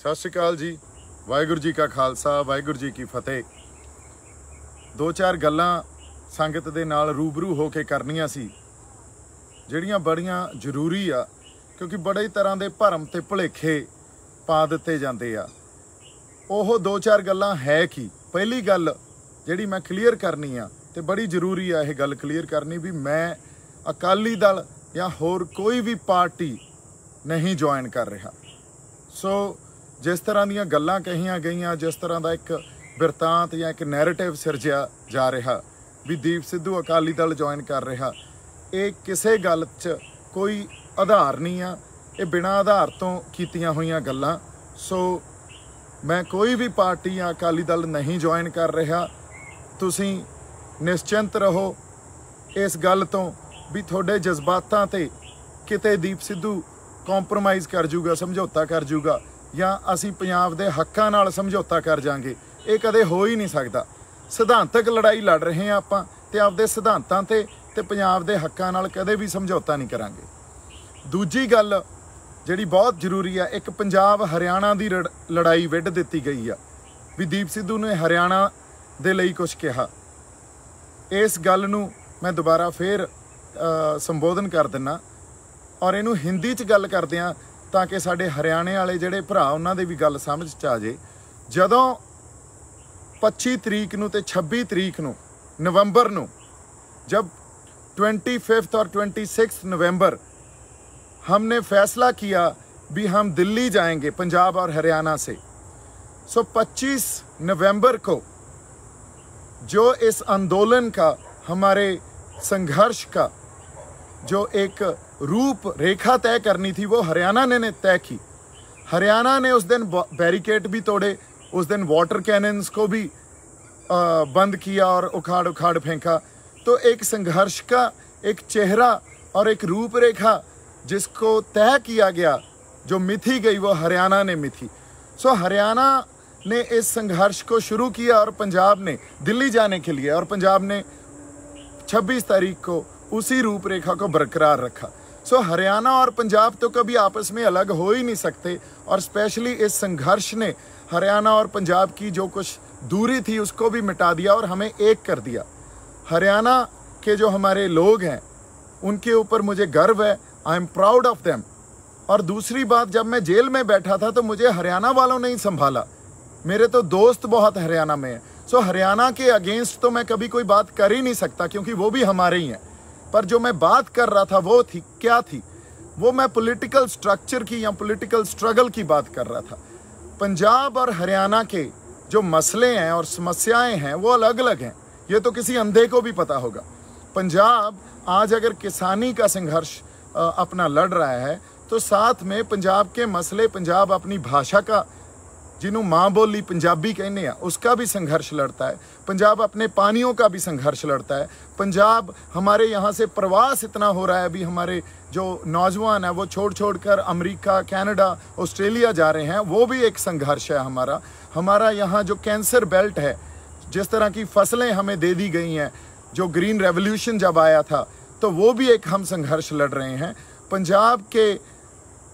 सत श्री अकाल जी। वाहिगुरू जी का खालसा, वाहिगुरू जी की फतेह। दो चार गल्लां संगत दे नाल रूबरू हो के करनियां सी ਜਿਹੜੀਆਂ बड़ियां ਜ਼ਰੂਰੀ आ, क्योंकि बड़े तरह के भरम ते भुलेखे पा दिते जाते आ। ਉਹ दो चार गल्लां है कि पहली गल ਜਿਹੜੀ मैं क्लीयर करनी आ ते बड़ी जरूरी आ यह गल क्लीयर करनी भी मैं अकाली दल या होर कोई भी पार्टी नहीं ज्वाइन कर रहा। सो जिस तरह दीयां गल्लां कहियां गईयां, जिस तरह का एक बिरतांत या एक नैरेटिव सिरजिया जा रहा भी दीप सिद्धू अकाली दल ज्वाइन कर रहा, ये किसी गल च कोई आधार नहीं आ, ये बिना आधार तो कीतियां होईयां गल्लां। सो मैं कोई भी पार्टी या अकाली दल नहीं ज्वाइन कर रहा। तुसीं निश्चिंत रहो इस गल तो भी थोड़े जज्बातां ते किते दीप सिद्धू कॉम्प्रोमाइज़ कर जूगा, समझौता कर जूगा या असीं पंजाब दे हक्कां नाल समझौता कर जांगे, ये कदे हो ही नहीं सकदा। सिद्धांतक लड़ाई लड़ रहे हैं आपां ते आपदे सिद्धांतां ते पंजाब दे हक्कां नाल कदे भी समझौता नहीं करांगे। दूजी गल जिहड़ी बहुत जरूरी है, एक पंजाब हरियाणा की लड़ाई विढ़ दित्ती गई आ भी दीप सिद्धू ने हरियाणा दे लई कुछ कहा। इस गल नूं मैं दोबारा फिर संबोधन कर दिना और इनू हिंदी च गल करदे आ ताकि साडे हरियाणे वाले जिहड़े भरा उन्हां दे भी गल समझ च आ जाए। जदों 25 तरीक नूं ते 26 तरीक नूं नवंबर नूं, जब 25 और 26 नवंबर हमने फैसला किया भी हम दिल्ली जाएंगे पंजाब और हरियाणा से, सो 25 नवंबर को जो इस आंदोलन का, हमारे संघर्ष का जो एक रूप रेखा तय करनी थी वो हरियाणा ने तय की। हरियाणा ने उस दिन बैरिकेड भी तोड़े, उस दिन वाटर कैनन्स को भी बंद किया और उखाड़ उखाड़ फेंका। तो एक संघर्ष का एक चेहरा और एक रूपरेखा जिसको तय किया गया, जो मिथी गई, वो हरियाणा ने मिथी। सो हरियाणा ने इस संघर्ष को शुरू किया और पंजाब ने दिल्ली जाने के लिए, और पंजाब ने 26 तारीख को उसी रूपरेखा को बरकरार रखा। सो हरियाणा और पंजाब तो कभी आपस में अलग हो ही नहीं सकते, और स्पेशली इस संघर्ष ने हरियाणा और पंजाब की जो कुछ दूरी थी उसको भी मिटा दिया और हमें एक कर दिया। हरियाणा के जो हमारे लोग हैं उनके ऊपर मुझे गर्व है, I am proud of them. और दूसरी बात, जब मैं जेल में बैठा था तो मुझे हरियाणा वालों ने ही संभाला, मेरे तो दोस्त बहुत हरियाणा में हैं। सो हरियाणा के अगेंस्ट तो मैं कभी कोई बात कर ही नहीं सकता क्योंकि वो भी हमारे ही हैं। पर जो मैं बात कर रहा था वो थी, क्या थी वो, मैं पॉलिटिकल स्ट्रक्चर की या पॉलिटिकल स्ट्रगल की बात कर रहा था। पंजाब और हरियाणा के जो मसले हैं और समस्याएं हैं वो अलग अलग हैं, ये तो किसी अंधे को भी पता होगा। पंजाब आज अगर किसानी का संघर्ष अपना लड़ रहा है तो साथ में पंजाब के मसले, पंजाब अपनी भाषा का, जिन्हों माँ बोली पंजाबी कहने हैं, उसका भी संघर्ष लड़ता है। पंजाब अपने पानियों का भी संघर्ष लड़ता है। पंजाब, हमारे यहाँ से प्रवास इतना हो रहा है, अभी हमारे जो नौजवान हैं वो छोड़ छोड़ कर अमेरिका, कनाडा, ऑस्ट्रेलिया जा रहे हैं, वो भी एक संघर्ष है हमारा। हमारा यहाँ जो कैंसर बेल्ट है, जिस तरह की फसलें हमें दे दी गई हैं, जो ग्रीन रेवोल्यूशन जब आया था तो वो भी एक हम संघर्ष लड़ रहे हैं। पंजाब के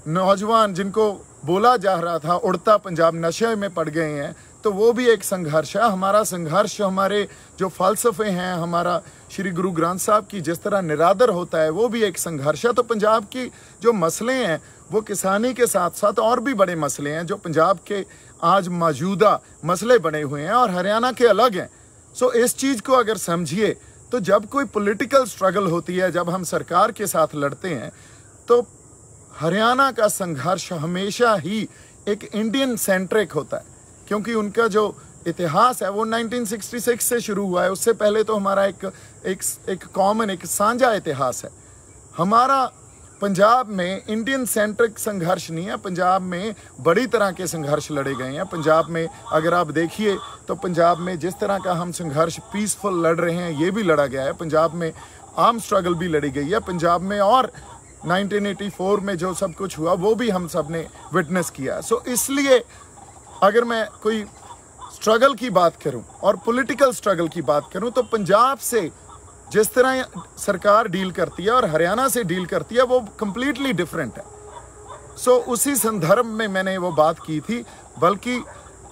नौजवान जिनको बोला जा रहा था उड़ता पंजाब, नशे में पड़ गए हैं, तो वो भी एक संघर्ष है। हमारा संघर्ष, हमारे जो फ़लसफ़े हैं, हमारा श्री गुरु ग्रंथ साहब की जिस तरह निरादर होता है, वो भी एक संघर्ष है। तो पंजाब की जो मसले हैं वो किसानी के साथ साथ और भी बड़े मसले हैं जो पंजाब के आज मौजूदा मसले बने हुए हैं और हरियाणा के अलग हैं। सो इस चीज़ को अगर समझिए तो जब कोई पॉलिटिकल स्ट्रगल होती है, जब हम सरकार के साथ लड़ते हैं, तो हरियाणा का संघर्ष हमेशा ही एक इंडियन सेंट्रिक होता है, क्योंकि उनका जो इतिहास है वो 1966 से शुरू हुआ है। उससे पहले तो हमारा एक कॉमन, एक साझा इतिहास है। हमारा पंजाब में इंडियन सेंट्रिक संघर्ष नहीं है, पंजाब में बड़ी तरह के संघर्ष लड़े गए हैं। पंजाब में अगर आप देखिए तो पंजाब में जिस तरह का हम संघर्ष पीसफुल लड़ रहे हैं, ये भी लड़ा गया है। पंजाब में आर्म स्ट्रगल भी लड़ी गई है पंजाब में, और 1984 में जो सब कुछ हुआ वो भी हम सब ने विटनेस किया। सो इसलिए अगर मैं कोई स्ट्रगल की बात करूं और पॉलिटिकल स्ट्रगल की बात करूं तो पंजाब से जिस तरह सरकार डील करती है और हरियाणा से डील करती है वो कंप्लीटली डिफरेंट है। सो उसी संदर्भ में मैंने वो बात की थी, बल्कि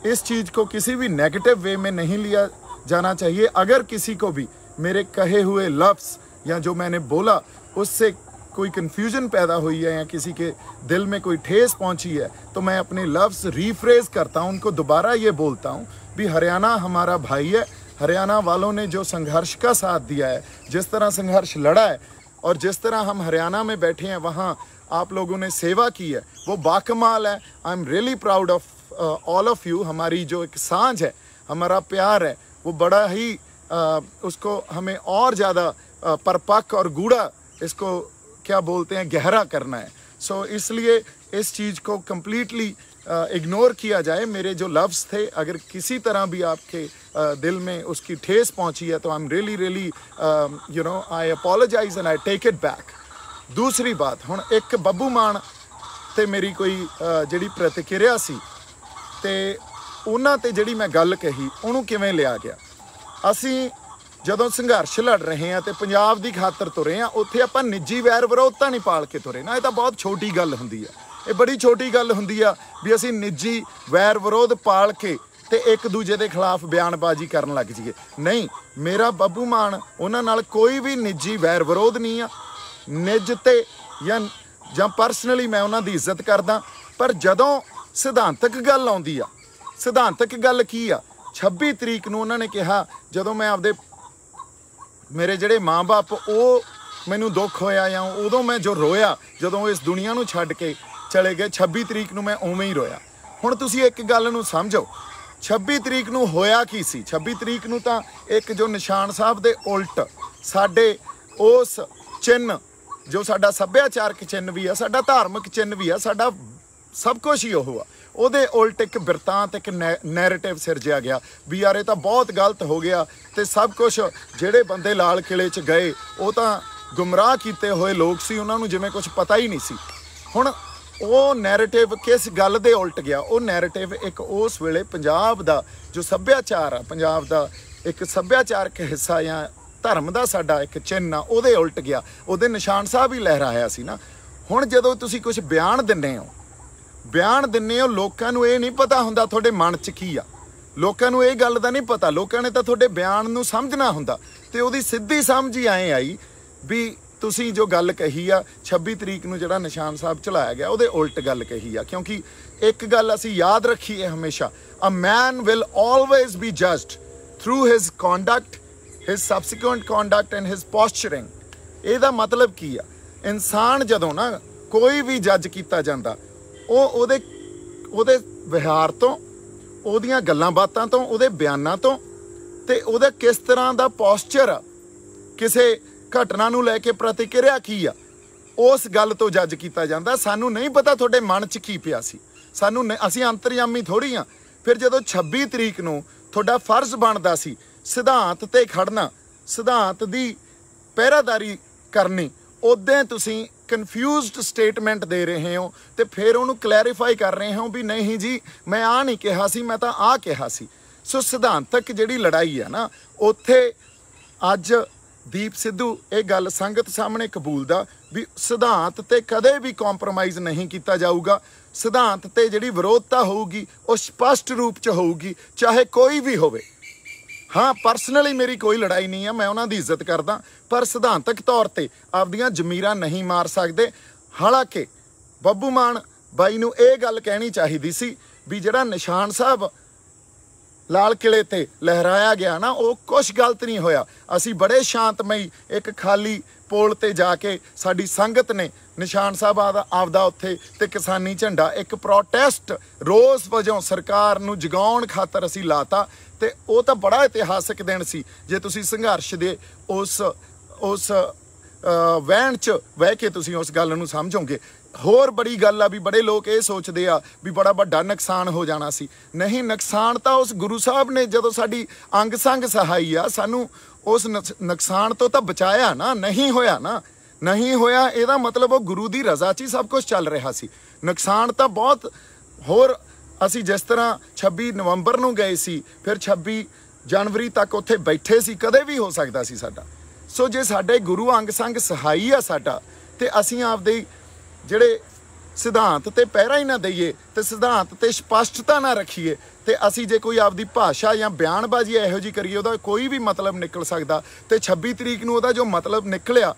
इस चीज़ को किसी भी नेगेटिव वे में नहीं लिया जाना चाहिए। अगर किसी को भी मेरे कहे हुए लफ्ज़ या जो मैंने बोला उससे कोई कन्फ्यूजन पैदा हुई है या किसी के दिल में कोई ठेस पहुंची है, तो मैं अपने लफ्ज़ रीफ्रेज करता हूं, उनको दोबारा ये बोलता हूं भी हरियाणा हमारा भाई है। हरियाणा वालों ने जो संघर्ष का साथ दिया है, जिस तरह संघर्ष लड़ा है और जिस तरह हम हरियाणा में बैठे हैं वहाँ आप लोगों ने सेवा की है, वो बाकमाल है। आई am really proud of all of you. हमारी जो एक सांझ है, हमारा प्यार है, वो बड़ा ही उसको हमें और ज़्यादा परपक्क और गूढ़ा, इसको क्या बोलते हैं, गहरा करना है। सो इसलिए इस चीज़ को कम्प्लीटली इग्नोर किया जाए। मेरे जो लफ्ज़ थे, अगर किसी तरह भी आपके दिल में उसकी ठेस पहुंची है तो I am really you know I apologize and I take it back. दूसरी बात, हुण एक बब्बू मान ते मेरी कोई जिहड़ी प्रतिक्रिया सी ते उन्हां ते जिहड़ी मैं गल कही उहनूं किवें लिया गया। ਅਸੀਂ ਜਦੋਂ ਸੰਘਰਸ਼ ਲੜ ਰਹੇ ਹਾਂ ਤੇ ਪੰਜਾਬ ਦੀ ਖਾਤਰ ਤੁਰੇ ਹਾਂ, ਉੱਥੇ ਆਪਾਂ ਨਿੱਜੀ ਵੈਰ ਵਿਰੋਧਤਾ ਨਹੀਂ ਪਾਲ ਕੇ ਤੁਰੇ ਨਾ। ਇਹ ਤਾਂ ਬਹੁਤ ਛੋਟੀ ਗੱਲ ਹੁੰਦੀ ਆ, ਇਹ ਬੜੀ ਛੋਟੀ ਗੱਲ ਹੁੰਦੀ ਆ ਵੀ ਅਸੀਂ ਨਿੱਜੀ ਵੈਰ ਵਿਰੋਧ ਪਾਲ ਕੇ ਤੇ ਇੱਕ ਦੂਜੇ ਦੇ ਖਿਲਾਫ ਬਿਆਨਬਾਜ਼ੀ ਕਰਨ ਲੱਗ ਜਾਈਏ। ਨਹੀਂ, ਮੇਰਾ ਬੱਬੂ ਮਾਨ ਉਹਨਾਂ ਨਾਲ ਕੋਈ ਵੀ ਨਿੱਜੀ ਵੈਰ ਵਿਰੋਧ ਨਹੀਂ ਆ। ਨਿੱਜ ਤੇ ਜਾਂ ਪਰਸਨਲੀ ਮੈਂ ਉਹਨਾਂ ਦੀ ਇੱਜ਼ਤ ਕਰਦਾ, ਪਰ ਜਦੋਂ ਸਿਧਾਂਤਕ ਗੱਲ ਆਉਂਦੀ ਆ, ਸਿਧਾਂਤਕ ਗੱਲ ਕੀ ਆ, 26 ਤਰੀਕ ਨੂੰ ਉਹਨਾਂ ਨੇ ਕਿਹਾ, ਜਦੋਂ ਮੈਂ ਆਪਦੇ ਮੇਰੇ ਜਿਹੜੇ ਮਾਂ-ਬਾਪ ਉਹ ਮੈਨੂੰ ਦੁੱਖ ਹੋਇਆ ਜਾਂ ਉਦੋਂ ਮੈਂ ਜੋ ਰੋਇਆ ਜਦੋਂ ਇਸ ਦੁਨੀਆ ਨੂੰ ਛੱਡ ਕੇ ਚਲੇ ਗਏ, 26 ਤਰੀਕ ਨੂੰ ਮੈਂ ਉਵੇਂ ਹੀ ਰੋਇਆ। ਹੁਣ ਤੁਸੀਂ ਇੱਕ ਗੱਲ ਨੂੰ ਸਮਝੋ, 26 ਤਰੀਕ ਨੂੰ ਹੋਇਆ ਕੀ ਸੀ? 26 ਤਰੀਕ ਨੂੰ ਤਾਂ ਇੱਕ ਜੋ ਨਿਸ਼ਾਨ ਸਾਹਿਬ ਦੇ ਉਲਟ ਸਾਡੇ ਉਸ ਚਿੰਨ੍ਹ, ਜੋ ਸਾਡਾ ਸੱਭਿਆਚਾਰਕ ਚਿੰਨ੍ਹ ਵੀ ਆ, ਸਾਡਾ ਧਾਰਮਿਕ ਚਿੰਨ੍ਹ ਵੀ ਆ, ਸਾਡਾ ਸਭ ਕੁਛ ਹੀ ਉਹ ਆ, ਉਹਦੇ ਉਲਟ ਇੱਕ ਬਿਰਤਾਂਤ, ਇੱਕ ਨੈਰੇਟਿਵ ਸਿਰਜਿਆ ਗਿਆ ਵੀ ਯਾਰ ਇਹ ਤਾਂ ਬਹੁਤ ਗਲਤ ਹੋ ਗਿਆ ਤੇ ਸਭ ਕੁਛ ਜਿਹੜੇ ਬੰਦੇ ਲਾਲ ਕਿਲੇ 'ਚ ਗਏ ਉਹ ਤਾਂ ਗੁੰਮਰਾਹ ਕੀਤੇ ਹੋਏ ਲੋਕ ਸੀ, ਉਹਨਾਂ ਨੂੰ ਜਿਵੇਂ ਕੁਛ ਪਤਾ ਹੀ ਨਹੀਂ ਸੀ। ਹੁਣ ਉਹ ਨੈਰੇਟਿਵ ਕਿਸ ਗੱਲ ਦੇ ਉਲਟ ਗਿਆ? ਉਹ ਨੈਰੇਟਿਵ ਇੱਕ ਉਸ ਵੇਲੇ ਪੰਜਾਬ ਦਾ ਜੋ ਸੱਭਿਆਚਾਰ ਆ, ਪੰਜਾਬ ਦਾ ਇੱਕ ਸੱਭਿਆਚਾਰਕ ਹਿੱਸਾ ਜਾਂ ਧਰਮ ਦਾ ਸਾਡਾ ਇੱਕ ਚਿੰਨ੍ਹ ਆ, ਉਹਦੇ ਉਲਟ ਗਿਆ। ਉਹਦੇ ਨਿਸ਼ਾਨ ਸਾਹਿਬ ਹੀ ਲਹਿਰਾਇਆ ਸੀ ਨਾ। ਹੁਣ ਜਦੋਂ ਤੁਸੀਂ ਕੁਛ ਬਿਆਨ ਦਿੰਦੇ ਹੋ, ਲੋਕਾਂ ਨੂੰ ਇਹ ਨਹੀਂ ਪਤਾ ਹੁੰਦਾ ਤੁਹਾਡੇ ਮਨ 'ਚ ਕੀ ਆ, ਲੋਕਾਂ ਨੂੰ ਇਹ ਗੱਲ ਦਾ ਨਹੀਂ ਪਤਾ। ਲੋਕਾਂ ਨੇ ਤਾਂ ਤੁਹਾਡੇ ਬਿਆਨ ਨੂੰ ਸਮਝਣਾ ਹੁੰਦਾ ਤੇ ਉਹਦੀ ਸਿੱਧੀ ਸਮਝ ਹੀ ਐਂ ਆਈ ਵੀ ਤੁਸੀਂ ਜੋ ਗੱਲ ਕਹੀ ਆ 26 ਤਰੀਕ ਨੂੰ ਜਿਹੜਾ ਨਿਸ਼ਾਨ ਸਾਹਿਬ ਚਲਾਇਆ ਗਿਆ ਉਹਦੇ ਉਲਟ ਗੱਲ ਕਹੀ ਆ। ਕਿਉਂਕਿ ਇੱਕ ਗੱਲ ਅਸੀਂ ਯਾਦ ਰੱਖੀਏ ਹਮੇਸ਼ਾ, a man will always be judged through his conduct, his subsequent conduct and his posturing. ਇਹਦਾ ਮਤਲਬ ਕੀ ਆ? ਇਨਸਾਨ ਜਦੋਂ ਨਾ ਕੋਈ ਵੀ ਜੱਜ ਕੀਤਾ ਜਾਂਦਾ, ਉਹ ਉਹਦੇ ਵਿਹਾਰ ਤੋਂ, ਉਹਦੀਆਂ ਗੱਲਾਂ ਬਾਤਾਂ ਤੋਂ, ਉਹਦੇ ਬਿਆਨਾਂ ਤੋਂ ਤੇ ਉਹਦਾ ਕਿਸ ਤਰ੍ਹਾਂ ਦਾ ਪੋਸਚਰ ਆ, ਕਿਸੇ ਘਟਨਾ ਨੂੰ ਲੈ ਕੇ ਪ੍ਰਤੀਕਿਰਿਆ ਕੀ ਆ, ਉਸ ਗੱਲ ਤੋਂ ਜੱਜ ਕੀਤਾ ਜਾਂਦਾ। ਸਾਨੂੰ ਨਹੀਂ ਪਤਾ ਤੁਹਾਡੇ ਮਨ 'ਚ ਕੀ ਪਿਆ ਸੀ, ਅਸੀਂ ਅੰਤਰਯਾਮੀ ਥੋੜ੍ਹੀ ਆ। ਫਿਰ ਜਦੋਂ 26 ਤਰੀਕ ਨੂੰ ਤੁਹਾਡਾ ਫਰਜ਼ ਬਣਦਾ ਸੀ ਸਿਧਾਂਤ ਤੇ ਖੜਨਾ, ਸਿਧਾਂਤ ਦੀ ਪਹਿਰਾਦਾਰੀ ਕਰਨੀ, ਉਦੋਂ ਤੁਸੀਂ ਕਨਫਿਊਜ਼ਡ ਸਟੇਟਮੈਂਟ ਦੇ ਰਹੇ ਹੋ ਤੇ ਫਿਰ ਉਹਨੂੰ ਕਲੈਰੀਫਾਈ ਕਰ ਰਹੇ ਹੋ ਵੀ ਨਹੀਂ ਜੀ ਮੈਂ ਆਹ ਨਹੀਂ ਕਿਹਾ ਸੀ, ਮੈਂ ਤਾਂ ਆਹ ਕਿਹਾ ਸੀ। ਸੋ ਸਿਧਾਂਤਕ ਜਿਹੜੀ ਲੜਾਈ ਆ ਨਾ, ਉੱਥੇ ਅੱਜ ਦੀਪ ਸਿੱਧੂ ਇਹ ਗੱਲ ਸੰਗਤ ਸਾਹਮਣੇ ਕਬੂਲਦਾ ਵੀ ਸਿਧਾਂਤ ਤੇ ਕਦੇ ਵੀ ਕੰਪਰੋਮਾਈਜ਼ ਨਹੀਂ ਕੀਤਾ ਜਾਊਗਾ। ਸਿਧਾਂਤ ਤੇ ਜਿਹੜੀ ਵਿਰੋਧਤਾ ਹੋਊਗੀ ਉਹ ਸਪਸ਼ਟ ਰੂਪ 'ਚ ਹੋਊਗੀ, ਚਾਹੇ ਕੋਈ ਵੀ ਹੋਵੇ। ਹਾਂ, ਪਰਸਨਲੀ ਮੇਰੀ ਕੋਈ ਲੜਾਈ ਨਹੀਂ ਆ, ਮੈਂ ਉਹਨਾਂ ਦੀ ਇੱਜ਼ਤ ਕਰਦਾ, ਪਰ ਸਿਧਾਂਤਕ ਤੌਰ ਤੇ ਆਪਦੀਆਂ ਜ਼ਮੀਰਾਂ ਨਹੀਂ ਮਾਰ ਸਕਦੇ। ਹਾਲਾਂਕਿ ਬੱਬੂ ਮਾਨ ਬਾਈ ਨੂੰ ਇਹ ਗੱਲ ਕਹਿਣੀ ਚਾਹੀਦੀ ਸੀ ਵੀ ਜਿਹੜਾ ਨਿਸ਼ਾਨ ਸਾਹਿਬ ਲਾਲ ਕਿਲੇ ਤੇ ਲਹਿਰਾਇਆ ਗਿਆ ਨਾ, ਉਹ ਕੁਛ ਗਲਤ ਨਹੀਂ ਹੋਇਆ। ਅਸੀਂ ਬੜੇ ਸ਼ਾਂਤਮਈ ਇੱਕ ਖਾਲੀ ਪੋਲ ਤੇ ਜਾ ਕੇ ਸਾਡੀ ਸੰਗਤ ਨੇ ਨਿਸ਼ਾਨ ਸਾਹਿਬ ਆਪਦਾ ਉੱਥੇ ਤੇ ਕਿਸਾਨੀ ਝੰਡਾ ਇੱਕ ਪ੍ਰੋਟੈਸਟ ਰੋਸ ਵਜੋਂ ਸਰਕਾਰ ਨੂੰ ਜਗਾਉਣ ਖਾਤਰ ਅਸੀਂ ਲਾਤਾ ਤੇ ਉਹ ਤਾਂ ਬੜਾ ਇਤਿਹਾਸਕ ਦਿਨ ਸੀ। ਜੇ ਤੁਸੀਂ ਸੰਘਰਸ਼ ਦੇ ਉਸ ਵਹਿਣ 'ਚ ਬਹਿ ਕੇ ਤੁਸੀਂ ਉਸ ਗੱਲ ਨੂੰ ਸਮਝੋਗੇ। ਹੋਰ ਬੜੀ ਗੱਲ ਆ ਵੀ ਬੜੇ ਲੋਕ ਇਹ ਸੋਚਦੇ ਆ ਵੀ ਬੜਾ ਵੱਡਾ ਨੁਕਸਾਨ ਹੋ ਜਾਣਾ ਸੀ। ਨਹੀਂ, ਨੁਕਸਾਨ ਤਾਂ ਉਸ ਗੁਰੂ ਸਾਹਿਬ ਨੇ ਜਦੋਂ ਸਾਡੀ ਅੰਗ ਸੰਗ ਸਹਾਈ ਆ, ਸਾਨੂੰ ਉਸ ਨੁਕਸਾਨ ਤੋਂ ਤਾਂ ਬਚਾਇਆ ਨਾ। ਨਹੀਂ ਹੋਇਆ ਇਹਦਾ ਮਤਲਬ ਉਹ ਗੁਰੂ ਦੀ ਰਜ਼ਾ 'ਚ ਹੀ ਸਭ ਕੁਝ ਚੱਲ ਰਿਹਾ ਸੀ। ਨੁਕਸਾਨ ਤਾਂ ਬਹੁਤ ਹੋਰ, ਅਸੀਂ ਜਿਸ ਤਰ੍ਹਾਂ 26 ਨਵੰਬਰ ਨੂੰ ਗਏ ਸੀ, ਫਿਰ 26 ਜਨਵਰੀ ਤੱਕ ਉੱਥੇ ਬੈਠੇ ਸੀ, ਕਦੇ ਵੀ ਹੋ ਸਕਦਾ ਸੀ ਸਾਡਾ। ਸੋ ਜੇ ਸਾਡੇ ਗੁਰੂ ਅੰਗ ਸੰਗ ਸਹਾਈ ਆ ਸਾਡਾ, ਤੇ ਅਸੀਂ ਆਪਦੇ ਜਿਹੜੇ ਸਿਧਾਂਤ ਤੇ ਪਹਿਰਾ ਹੀ ਨਾ ਦਈਏ ਤੇ ਸਿਧਾਂਤ ਤੇ ਸਪਸ਼ਟਤਾ ਨਾ ਰੱਖੀਏ ਤੇ ਅਸੀਂ ਜੇ ਕੋਈ ਆਪਦੀ ਭਾਸ਼ਾ ਜਾਂ ਬਿਆਨਬਾਜ਼ੀ ਇਹੋ ਜਿਹੀ ਕਰੀਏ ਉਹਦਾ ਕੋਈ ਵੀ ਮਤਲਬ ਨਿਕਲ ਸਕਦਾ। ਤੇ 26 ਤਰੀਕ ਨੂੰ ਉਹਦਾ ਜੋ ਮਤਲਬ ਨਿਕਲਿਆ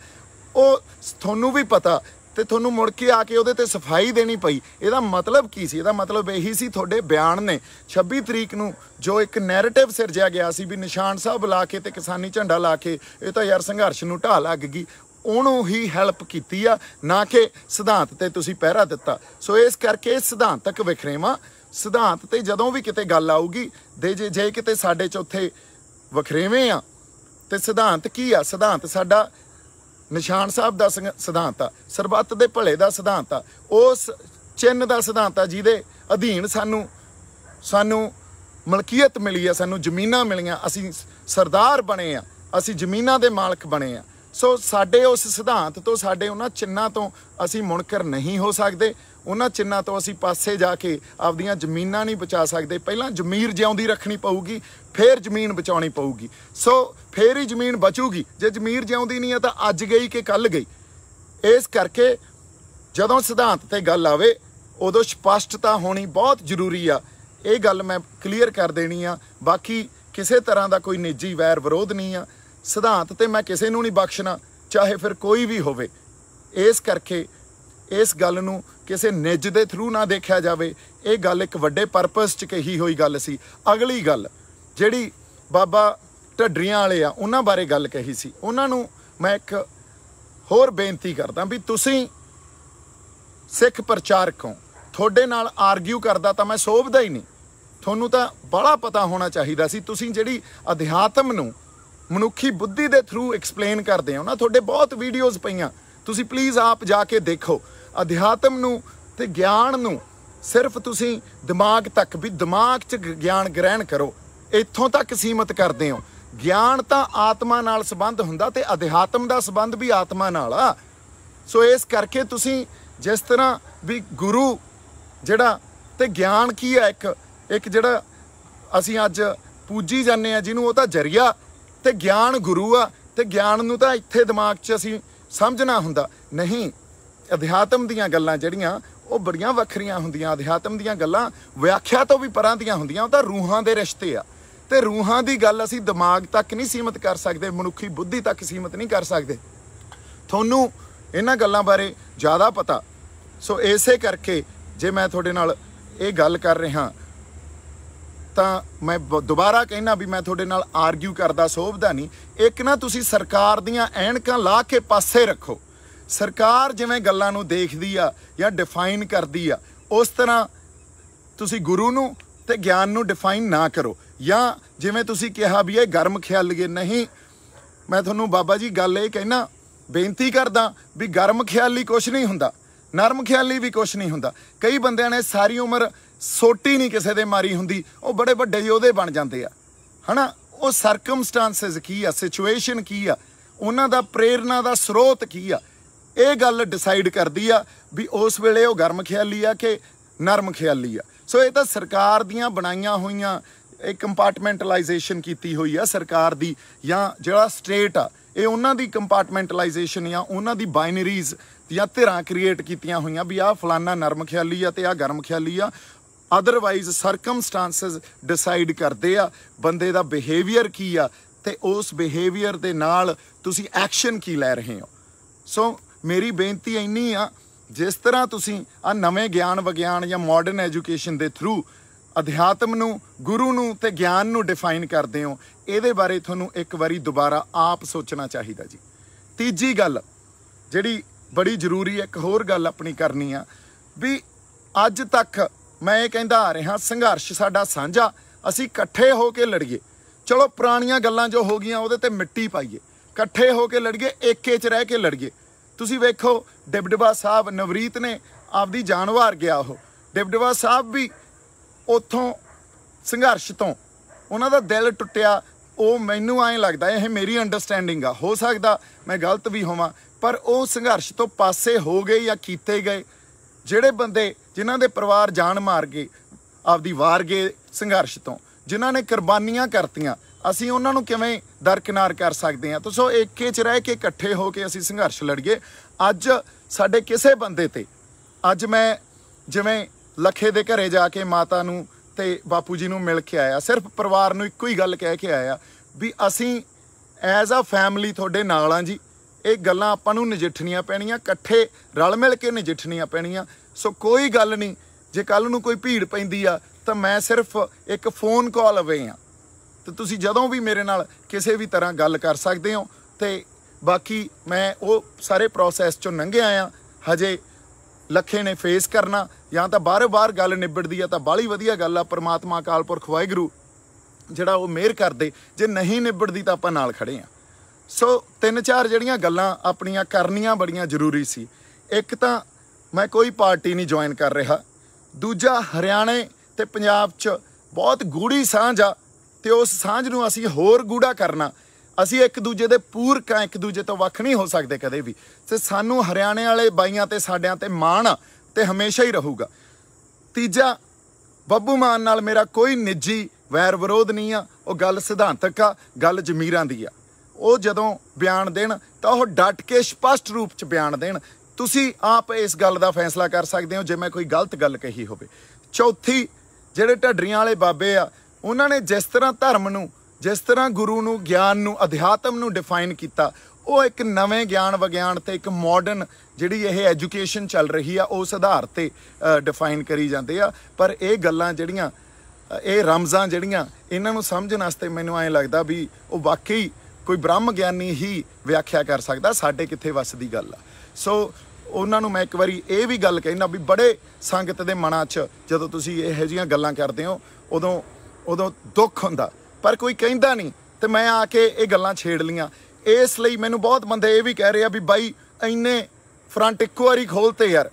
ਉਹ ਤੁਹਾਨੂੰ ਵੀ ਪਤਾ ਤੇ ਤੁਹਾਨੂੰ ਮੁੜ ਕੇ ਆ ਕੇ ਉਹਦੇ ਤੇ ਸਫਾਈ ਦੇਣੀ ਪਈ। ਇਹਦਾ ਮਤਲਬ ਕੀ ਸੀ? ਇਹਦਾ ਮਤਲਬ ਇਹੀ ਸੀ ਤੁਹਾਡੇ ਬਿਆਨ ਨੇ 26 ਤਰੀਕ ਨੂੰ ਜੋ ਇੱਕ ਨੈਰੇਟਿਵ ਸਿਰਜਿਆ ਗਿਆ ਸੀ ਵੀ ਨਿਸ਼ਾਨ ਸਾਹਿਬ ਲਾ ਕੇ ਤੇ ਕਿਸਾਨੀ ਝੰਡਾ ਲਾ ਕੇ ਇਹ ਤਾਂ ਯਾਰ ਸੰਘਰਸ਼ ਨੂੰ ਢਾਹ ਲੱਗ ਗਈ, ਉਹਨੂੰ ਹੀ ਹੈਲਪ ਕੀਤੀ ਆ, ਨਾ ਕਿ ਸਿਧਾਂਤ ਤੇ ਤੁਸੀਂ ਪਹਿਰਾ ਦਿੱਤਾ। ਸੋ ਇਸ ਕਰਕੇ ਸਿਧਾਂਤਕ ਵਖਰੇਵਾਂ, ਸਿਧਾਂਤ ਤੇ ਜਦੋਂ ਵੀ ਕਿਤੇ ਗੱਲ ਆਊਗੀ ਦੇ ਜੇ ਕਿਤੇ ਸਾਡੇ 'ਚ ਉੱਥੇ ਵਖਰੇਵੇਂ ਆ ਤੇ ਸਿਧਾਂਤ ਕੀ ਆ? ਸਿਧਾਂਤ ਸਾਡਾ ਨਿਸ਼ਾਨ ਸਾਹਿਬ ਦਾ ਸਿਧਾਂਤ ਆ, ਸਰਬੱਤ ਦੇ ਭਲੇ ਦਾ ਸਿਧਾਂਤ ਆ, ਉਸ ਚਿੰਨ੍ਹ ਦਾ ਸਿਧਾਂਤ ਆ ਜਿਹਦੇ ਅਧੀਨ ਸਾਨੂੰ ਮਲਕੀਅਤ ਮਿਲੀ ਆ, ਸਾਨੂੰ ਜ਼ਮੀਨਾਂ ਮਿਲੀਆਂ, ਅਸੀਂ ਸਰਦਾਰ ਬਣੇ ਆ, ਅਸੀਂ ਜ਼ਮੀਨਾਂ ਦੇ ਮਾਲਕ ਬਣੇ ਆ। ਸੋ ਸਾਡੇ ਉਸ ਸਿਧਾਂਤ ਤੋਂ, ਸਾਡੇ ਉਹਨਾਂ ਚਿੰਨ੍ਹਾਂ ਤੋਂ ਅਸੀਂ ਮੁਨਕਰ ਨਹੀਂ ਹੋ ਸਕਦੇ। ਉਹਨਾਂ ਚਿੰਨ੍ਹਾਂ ਤੋਂ ਅਸੀਂ ਪਾਸੇ ਜਾ ਕੇ ਆਪਦੀਆਂ ਜ਼ਮੀਨਾਂ ਨਹੀਂ ਬਚਾ ਸਕਦੇ। ਪਹਿਲਾਂ ਜ਼ਮੀਰ ਜਿਉਂਦੀ ਰੱਖਣੀ ਪਊਗੀ, ਫਿਰ ਜ਼ਮੀਨ ਬਚਾਉਣੀ ਪਊਗੀ। ਸੋ ਫਿਰ ਹੀ ਜ਼ਮੀਨ ਬਚੂਗੀ। ਜੇ ਜ਼ਮੀਰ ਜਿਉਂਦੀ ਨਹੀਂ ਹੈ ਤਾਂ ਅੱਜ ਗਈ ਕਿ ਕੱਲ੍ਹ ਗਈ। ਇਸ ਕਰਕੇ ਜਦੋਂ ਸਿਧਾਂਤ ਤੇ ਗੱਲ ਆਵੇ ਉਦੋਂ ਸਪਸ਼ਟਤਾ ਹੋਣੀ ਬਹੁਤ ਜ਼ਰੂਰੀ ਆ। ਇਹ ਗੱਲ ਮੈਂ ਕਲੀਅਰ ਕਰ ਦੇਣੀ ਆ। ਬਾਕੀ ਕਿਸੇ ਤਰ੍ਹਾਂ ਦਾ ਕੋਈ ਨਿੱਜੀ ਵੈਰ ਵਿਰੋਧ ਨਹੀਂ ਆ। ਸਿਧਾਂਤ ਤੇ ਮੈਂ ਕਿਸੇ ਨੂੰ ਨਹੀਂ ਬਖਸ਼ਣਾ, ਚਾਹੇ ਫਿਰ ਕੋਈ ਵੀ ਹੋਵੇ। ਇਸ ਕਰਕੇ ਇਸ ਗੱਲ ਨੂੰ ਕਿਸੇ ਨਿੱਜ ਦੇ ਥਰੂ ਨਾ ਦੇਖਿਆ ਜਾਵੇ। ਇਹ ਗੱਲ ਇੱਕ ਵੱਡੇ ਪਰਪਸ 'ਚ ਕਹੀ ਹੋਈ ਗੱਲ ਸੀ। ਅਗਲੀ ਗੱਲ ਜਿਹੜੀ ਬਾਬਾ ਢੱਡਰੀਆਂ ਵਾਲੇ ਆ ਉਹਨਾਂ ਬਾਰੇ ਗੱਲ ਕਹੀ ਸੀ, ਉਹਨਾਂ ਨੂੰ ਮੈਂ ਇੱਕ ਹੋਰ ਬੇਨਤੀ ਕਰਦਾ ਵੀ ਤੁਸੀਂ ਸਿੱਖ ਪ੍ਰਚਾਰਕ ਹੋ, ਤੁਹਾਡੇ ਨਾਲ ਆਰਗਿਊ ਕਰਦਾ ਤਾਂ ਮੈਂ ਸੋਭਦਾ ਹੀ ਨਹੀਂ। ਤੁਹਾਨੂੰ ਤਾਂ ਬੜਾ ਪਤਾ ਹੋਣਾ ਚਾਹੀਦਾ ਸੀ। ਤੁਸੀਂ ਜਿਹੜੀ ਅਧਿਆਤਮ ਨੂੰ ਮਨੁੱਖੀ ਬੁੱਧੀ ਦੇ ਥਰੂ ਐਕਸਪਲੇਨ ਕਰਦੇ ਹੋ ਨਾ, ਤੁਹਾਡੇ ਬਹੁਤ ਵੀਡੀਓਜ਼ ਪਈਆਂ, ਤੁਸੀਂ ਪਲੀਜ਼ ਆਪ ਜਾ ਕੇ ਦੇਖੋ। ਅਧਿਆਤਮ ਨੂੰ ਤੇ ਗਿਆਨ ਨੂੰ ਸਿਰਫ ਤੁਸੀਂ ਦਿਮਾਗ ਤੱਕ, ਵੀ ਦਿਮਾਗ 'ਚ ਗਿਆਨ ਗ੍ਰਹਿਣ ਕਰੋ, ਇੱਥੋਂ ਤੱਕ ਸੀਮਤ ਕਰਦੇ ਹੋ। ਗਿਆਨ ਤਾਂ ਆਤਮਾ ਨਾਲ ਸੰਬੰਧ ਹੁੰਦਾ ਤੇ ਅਧਿਆਤਮ ਦਾ ਸੰਬੰਧ ਵੀ ਆਤਮਾ ਨਾਲ ਆ। ਸੋ ਇਸ ਕਰਕੇ ਤੁਸੀਂ ਜਿਸ ਤਰ੍ਹਾਂ ਵੀ ਗੁਰੂ ਜਿਹੜਾ ਤੇ ਗਿਆਨ ਕੀ ਆ, ਇੱਕ ਜਿਹੜਾ ਅਸੀਂ ਅੱਜ ਪੂਜੀ ਜਾਂਦੇ ਆ ਜਿਹਨੂੰ, ਉਹ ਤਾਂ ਜ਼ਰੀਆ ਤੇ ਗਿਆਨ ਗੁਰੂ ਆ। ਤੇ ਗਿਆਨ ਨੂੰ ਤਾਂ ਇੱਥੇ ਦਿਮਾਗ 'ਚ ਅਸੀਂ ਸਮਝਣਾ ਹੁੰਦਾ ਨਹੀਂ। ਅਧਿਆਤਮ ਦੀਆਂ ਗੱਲਾਂ ਜਿਹੜੀਆਂ ਉਹ ਬੜੀਆਂ ਵੱਖਰੀਆਂ ਹੁੰਦੀਆਂ। ਅਧਿਆਤਮ ਦੀਆਂ ਗੱਲਾਂ ਵਿਆਖਿਆ ਤੋਂ ਵੀ ਪਰਾਂ ਦੀਆਂ ਹੁੰਦੀਆਂ। ਉਹ ਤਾਂ ਰੂਹਾਂ ਦੇ ਰਿਸ਼ਤੇ ਆ ਤੇ ਰੂਹਾਂ ਦੀ ਗੱਲ ਅਸੀਂ ਦਿਮਾਗ ਤੱਕ ਨਹੀਂ ਸੀਮਤ ਕਰ ਸਕਦੇ, ਮਨੁੱਖੀ ਬੁੱਧੀ ਤੱਕ ਸੀਮਤ ਨਹੀਂ ਕਰ ਸਕਦੇ। ਤੁਹਾਨੂੰ ਇਹਨਾਂ ਗੱਲਾਂ ਬਾਰੇ ਜ਼ਿਆਦਾ ਪਤਾ। ਸੋ ਇਸੇ ਕਰਕੇ ਜੇ ਮੈਂ ਤੁਹਾਡੇ ਨਾਲ ਇਹ ਗੱਲ ਕਰ ਰਿਹਾ ਤਾਂ ਮੈਂ ਦੁਬਾਰਾ ਕਹਿਣਾ ਵੀ ਮੈਂ ਤੁਹਾਡੇ ਨਾਲ ਆਰਗਿਊ ਕਰਦਾ ਸੋਭਦਾ ਨਹੀਂ। ਇੱਕ ਨਾ ਤੁਸੀਂ ਸਰਕਾਰ ਦੀਆਂ ਐਨਕਾਂ ਲਾ ਕੇ ਪਾਸੇ ਰੱਖੋ। ਸਰਕਾਰ ਜਿਵੇਂ ਗੱਲਾਂ ਨੂੰ ਦੇਖਦੀ ਆ ਜਾਂ ਡਿਫਾਈਨ ਕਰਦੀ ਆ, ਉਸ ਤਰ੍ਹਾਂ ਤੁਸੀਂ ਗੁਰੂ ਨੂੰ ਤੇ ਗਿਆਨ ਨੂੰ ਡਿਫਾਈਨ ਨਾ ਕਰੋ। ਜਾਂ ਜਿਵੇਂ ਤੁਸੀਂ ਕਿਹਾ ਵੀ ਇਹ ਗਰਮ ਖਿਆਲੀਏ, ਨਹੀਂ, ਮੈਂ ਤੁਹਾਨੂੰ ਬਾਬਾ ਜੀ ਗੱਲ ਇਹ ਕਹਿਣਾ, ਬੇਨਤੀ ਕਰਦਾ ਵੀ ਗਰਮ ਖਿਆਲੀ ਕੁਛ ਨਹੀਂ ਹੁੰਦਾ, ਨਰਮ ਖਿਆਲੀ ਵੀ ਕੁਛ ਨਹੀਂ ਹੁੰਦਾ। ਕਈ ਬੰਦਿਆਂ ਨੇ ਸਾਰੀ ਉਮਰ ਸੋਟੀ ਨਹੀਂ ਕਿਸੇ ਦੇ ਮਾਰੀ ਹੁੰਦੀ, ਉਹ ਬੜੇ ਵੱਡੇ ਯੋਧੇ ਬਣ ਜਾਂਦੇ ਆ, ਹਨਾ। ਉਹ ਸਰਕਮਸਟੈਂਸਸ ਕੀ ਆ, ਸਿਚੁਏਸ਼ਨ ਕੀ ਆ, ਉਹਨਾਂ ਦਾ ਪ੍ਰੇਰਨਾ ਦਾ ਸਰੋਤ ਕੀ ਆ, ਇਹ ਗੱਲ ਡਿਸਾਈਡ ਕਰਦੀ ਆ ਵੀ ਉਸ ਵੇਲੇ ਉਹ ਗਰਮ ਖਿਆਲੀ ਆ ਕਿ ਨਰਮ ਖਿਆਲੀ ਆ। ਸੋ ਇਹ ਤਾਂ ਸਰਕਾਰ ਦੀਆਂ ਬਣਾਈਆਂ ਹੋਈਆਂ, ਇਹ ਕੰਪਾਰਟਮੈਂਟਲਾਈਜੇਸ਼ਨ ਕੀਤੀ ਹੋਈ ਆ ਸਰਕਾਰ ਦੀ, ਜਾਂ ਜਿਹੜਾ ਸਟੇਟ ਆ ਇਹ ਉਹਨਾਂ ਦੀ ਕੰਪਾਰਟਮੈਂਟਲਾਈਜੇਸ਼ਨ ਜਾਂ ਉਹਨਾਂ ਦੀ ਬਾਈਨਰੀਜ਼ ਜਾਂ ਧਿਰਾਂ ਕ੍ਰੀਏਟ ਕੀਤੀਆਂ ਹੋਈਆਂ ਵੀ ਆਹ ਫਲਾਨਾ ਨਰਮ ਖਿਆਲੀ ਆ ਤੇ ਆਹ ਗਰਮ ਖਿਆਲੀ ਆ। ਅਦਰਵਾਈਜ਼ ਸਰਕਮਸਟੈਂਸਸ ਡਿਸਾਈਡ ਕਰਦੇ ਆ ਬੰਦੇ ਦਾ ਬਿਹੇਵੀਅਰ ਕੀ ਆ ਤੇ ਉਸ ਬਿਹੇਵੀਅਰ ਦੇ ਨਾਲ ਤੁਸੀਂ ਐਕਸ਼ਨ ਕੀ ਲੈ ਰਹੇ ਹੋ। ਸੋ ਮੇਰੀ ਬੇਨਤੀ ਇੰਨੀ ਆ, ਜਿਸ ਤਰ੍ਹਾਂ ਤੁਸੀਂ ਆ ਨਵੇਂ ਗਿਆਨ ਵਿਗਿਆਨ ਜਾਂ ਮਾਡਰਨ ਐਜੂਕੇਸ਼ਨ ਦੇ ਥਰੂ ਅਧਿਆਤਮ ਨੂੰ, ਗੁਰੂ ਨੂੰ ਤੇ ਗਿਆਨ ਨੂੰ ਡਿਫਾਈਨ ਕਰਦੇ ਹੋ, ਇਹਦੇ ਬਾਰੇ ਤੁਹਾਨੂੰ ਇੱਕ ਵਾਰੀ ਦੁਬਾਰਾ ਆਪ ਸੋਚਣਾ ਚਾਹੀਦਾ ਜੀ। ਤੀਜੀ ਗੱਲ ਜਿਹੜੀ ਬੜੀ ਜ਼ਰੂਰੀ ਹੈ, ਇੱਕ ਹੋਰ ਗੱਲ ਆਪਣੀ ਕਰਨੀ ਆ ਵੀ ਅੱਜ ਤੱਕ ਮੈਂ ਇਹ ਕਹਿੰਦਾ ਆ ਰਿਹਾ, ਸੰਘਰਸ਼ ਸਾਡਾ ਸਾਂਝਾ, ਅਸੀਂ ਇਕੱਠੇ ਹੋ ਕੇ ਲੜੀਏ। ਚਲੋ ਪੁਰਾਣੀਆਂ ਗੱਲਾਂ ਜੋ ਹੋ ਗਈਆਂ ਉਹਦੇ ਤੇ ਮਿੱਟੀ ਪਾਈਏ, ਇਕੱਠੇ ਹੋ ਕੇ ਲੜੀਏ, ਏਕੇ 'ਚ ਰਹਿ ਕੇ ਲੜੀਏ। ਤੁਸੀਂ ਵੇਖੋ ਡਿਬਡਬਾ ਸਾਹਿਬ, ਨਵਰੀਤ ਨੇ ਆਪਦੀ ਜਾਨ ਵਾਰ ਗਿਆ, ਉਹ ਡਿਬਡਬਾ ਸਾਹਿਬ ਵੀ ਉੱਥੋਂ ਸੰਘਰਸ਼ ਤੋਂ ਉਹਨਾਂ ਦਾ ਦਿਲ ਟੁੱਟਿਆ। ਉਹ ਮੈਨੂੰ ਐਂ ਲੱਗਦਾ, ਇਹ ਮੇਰੀ ਅੰਡਰਸਟੈਂਡਿੰਗ ਆ, ਹੋ ਸਕਦਾ ਮੈਂ ਗਲਤ ਵੀ ਹੋਵਾਂ, ਪਰ ਉਹ ਸੰਘਰਸ਼ ਤੋਂ ਪਾਸੇ ਹੋ ਗਏ ਜਾਂ ਕੀਤੇ ਗਏ। ਜਿਹੜੇ ਬੰਦੇ ਜਿਨ੍ਹਾਂ ਦੇ ਪਰਿਵਾਰ ਜਾਨ ਮਾਰ ਗਏ, ਆਪਦੀ ਵਾਰ ਗਏ ਸੰਘਰਸ਼ ਤੋਂ, ਜਿਨ੍ਹਾਂ ਨੇ ਕੁਰਬਾਨੀਆਂ ਕਰਤੀਆਂ, ਅਸੀਂ ਉਹਨਾਂ ਨੂੰ ਕਿਵੇਂ ਦਰਕਿਨਾਰ ਕਰ ਸਕਦੇ ਹਾਂ। ਤਾਂ ਸੋ ਏਕੇ 'ਚ ਰਹਿ ਕੇ ਇਕੱਠੇ ਹੋ ਕੇ ਅਸੀਂ ਸੰਘਰਸ਼ ਲੜੀਏ। ਅੱਜ ਸਾਡੇ ਕਿਸੇ ਬੰਦੇ ਤੇ ਅੱਜ मैं जिवें लखे दे घरे जाके माता नूं ते बापू जी नूं मिल के आया, सिर्फ परिवार नूं इक्को ही गल कह के आया भी असीं एज आ फैमिली तुहाडे नाल आ जी। ये गल्लां आपां नूं नजिठणियां पैणीਆਂ, इकट्ठे रल मिल के नजिठणियां पैणीਆਂ। सो कोई गल नहीं, जे कल नूं कोई भीड़ पैंदी आ तो मैं सिर्फ एक फोन कॉल अवे हाँ, तो तुसीं जदों भी मेरे नाल किसी भी तरह गल कर सकते हो। तो बाकी मैं वो सारे प्रोसैस चों लंघिया आ। हजे लखे ने फेस करना, या तो बाहरों बाहर गल निबड़दी है तो बाहली वधिया गल आ। परमात्मा अकाल पुरख वाहिगुरू जिहड़ा वो मेहर कर दे, जे नहीं निबड़दी तो आपां नाल खड़े हाँ। सो 3-4 जिहड़ियां गल्लां अपणियां करनियां बड़ियां जरूरी सी। एक तो मैं कोई पार्टी नहीं ज्वाइन कर रहा, दूजा हरियाणे ते पंजाब च बहुत गूढ़ी सांझ आ, ते उस सांझ नूं असीं होर गूढ़ा करना। असीं एक दूजे दे पूरक आ, एक दूजे तो वख नहीं हो सकते कदे भी। ते सानूं हरियाणे वाले बाईआं ते साडिआं ते माण आ ते हमेशा ही रहूगा। तीजा, बब्बू मान नाल मेरा कोई निजी वैर विरोध नहीं आ, वो गल सिद्धांतक आ, गल जमीरां दी आ। वो जदों बयान देण तां ओह डट के स्पष्ट रूप च बयान देण। तुसीं आप इस गल दा फैसला कर सकते हो जे मैं कोई गलत गल कही होवे। चौथी, जिहड़े ढड्डरियां वाले बाबे आ उन्हां ने जिस तरह धर्म नूं, जिस तरह गुरु नूं, ज्ञान नूं, अध्यात्म नूं डिफाइन किया, वो एक नवें ज्ञान विज्ञान ते एक मॉडर्न जिहड़ी ये एजुकेशन चल रही आ उस आधार ते डिफाइन करी जाते आ। पर ये गल्लां जिहड़ियां ये रमज़ां जिहड़ियां इन्हां नूं समझण वास्ते मैनूं ऐं लगदा भी वो वाकई कोई ब्रह्म ज्ञानी ही व्याख्या कर सकदा, साडे कित्थे वस दी गल आ। सो उन्हां नूं मैं एक वारी ये भी गल कहना भी बड़े संगत दे मनां च जदों तुसीं इहो जिहियां गल्लां करदे हो उदों दुख हुंदा, पर कोई कहंदा नहीं। तो मैं आके ये गल्लां छेड़ लियां। इसलिए मैनूं बहुत बंदे ये भी कह रहे आ भी बाई इन्ने फ्रंट इक्को वारी खोलते यार।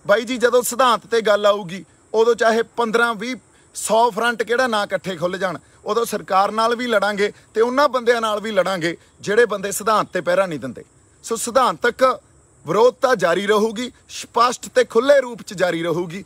बाई जी जदों सिद्धांत ते गल आऊगी उदों चाहे 15-20-100 फ्रंट किहड़ा ना इकट्ठे खुल जाण, उदों सरकार नाल भी लड़ांगे ते उन्हां बंदिआं नाल भी लड़ांगे जिहड़े बंदे सिद्धांत ते पहरा नहीं दिंदे। सो सिद्धांतक विरोधता जारी रहूगी, स्पष्ट ते खुले रूप च जारी रहूगी।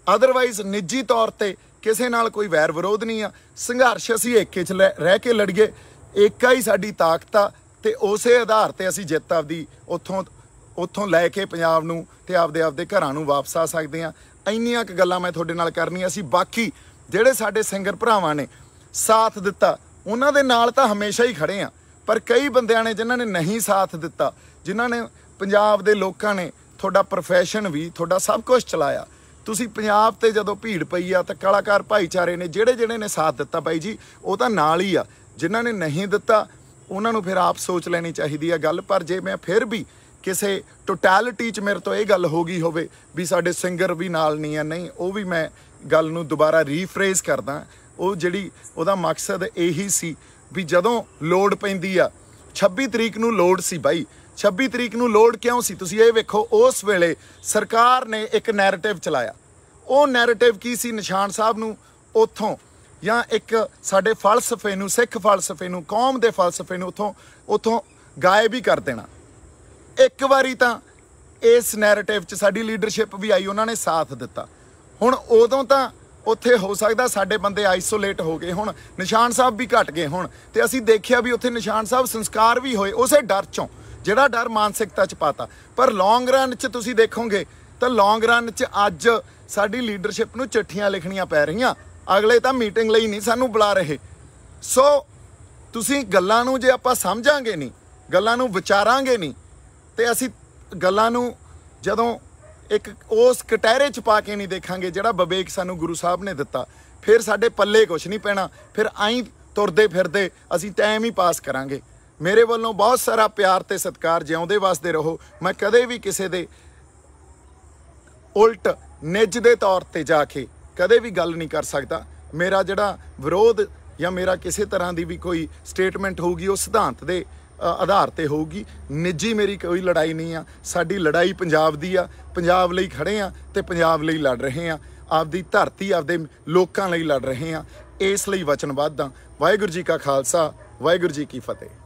अदरवाइज निजी तौर ते किसी नाल कोई वैर विरोध नहीं आ। संघर्ष असीं एके च रह के लड़ीए, एका ही साडी ताकत आ ते उसे आधार ते असीं जिੱਤ आपदी उत्थों लैके पंजाब नूं ते आपदे घरां नूं वापस आ सकदे आ। इंनियां क गल्लां मैं तुहाडे नाल करनियां सी। बाकी जिहड़े साडे सिंगर भरावां ने साथ दिता उन्हां दे नाल तां हमेशा ही खड़े आ, पर कई बंदिआं ने जिन्हां ने नहीं साथ दिता, जिन्हां ने पंजाब दे लोकां ने तुहाडा प्रोफैशन भी तुहाडा सब कुछ चलाया। तुसीं पंजाब ते जदों भीड़ पई आ तां कलाकार भाईचारे ने जिहड़े ने साथ दिता बाई जी वो तां नाल ही आ, जिन्हां ने नहीं दिता उन्हां नूं फिर आप सोच लैनी चाहिदी आ गल। पर जे मैं फिर भी किसी टोटैलिटी च मेरे तो ये गल हो गई होवे भी साडे सिंगर भी नाल नहीं आ, नहीं वो भी मैं गल नूं दुबारा रीफ्रेज करदा। वो जिहड़ी उहदा मकसद यही सी भी जदों लोड़ पैंदी आ, 26 तरीक नूं लोड़ सी बाई, 26 तरीक नूं लोड़ क्यों सी तुसीं ये वेखो। उस वेले सरकार ने एक नैरेटिव चलाया, वो नैरेटिव की सी, निशान साहब नूं उत्थों या एक साडे फलसफे नूं, सिख फलसफे नूं, कौम दे फलसफे नूं उत्थों गायब ही कर देना। एक बारी तां इस नैरेटिव च साडी लीडरशिप भी आई, उन्होंने साथ दिता। हुण उदों तां उत्थे हो सकदा साडे बंदे आइसोलेट हो गए, हुण निशान साहब भी घट गए हुण, ते असीं देखिया भी उत्थे निशान साहब संस्कार भी होए उसे डर चों, जिहड़ा डर मानसिकता च पाता। पर लॉन्ग रन च तुसीं देखोगे तो लॉन्ग रन च अज साडी लीडरशिप नूं चिट्ठियां लिखणियां पै रहीआं, अगले तां मीटिंग लई नहीं सानूं बुला रहे। सो तुसीं गल्लां नूं जे आपां समझांगे नहीं, गल्लां नूं विचारांगे नहीं, ते असीं गल्लां नूं जदों एक उस कटहरे च पा के नहीं देखांगे जिहड़ा विवेक सानूं गुरु साहब ने दिता, फिर साडे पल्ले कुछ नहीं पैना, फिर आई तुरदे फिरदे असीं टाइम ही पास करांगे। मेरे वालों बहुत सारा प्यार ते सत्कार, जिउंदे वसदे रहो। मैं कदे भी किसी दे उल्ट निज दे तौर ते जाके कदे भी गल नहीं कर सकता। मेरा जिहड़ा विरोध या मेरा किसी तरह की भी कोई स्टेटमेंट होगी वो सिद्धांत दे आधार ते होगी। निजी मेरी कोई लड़ाई नहीं आ, साडी लड़ाई पंजाब दी आ, पंजाब लई खड़े आ ते पंजाब लई लड़ रहे आ, आपदी धरती आपदे लोकां लई लड़ रहे आ, इस लई वचनबद्ध आ। वाहिगुरू जी का खालसा, वाहिगुरू जी की फतेह।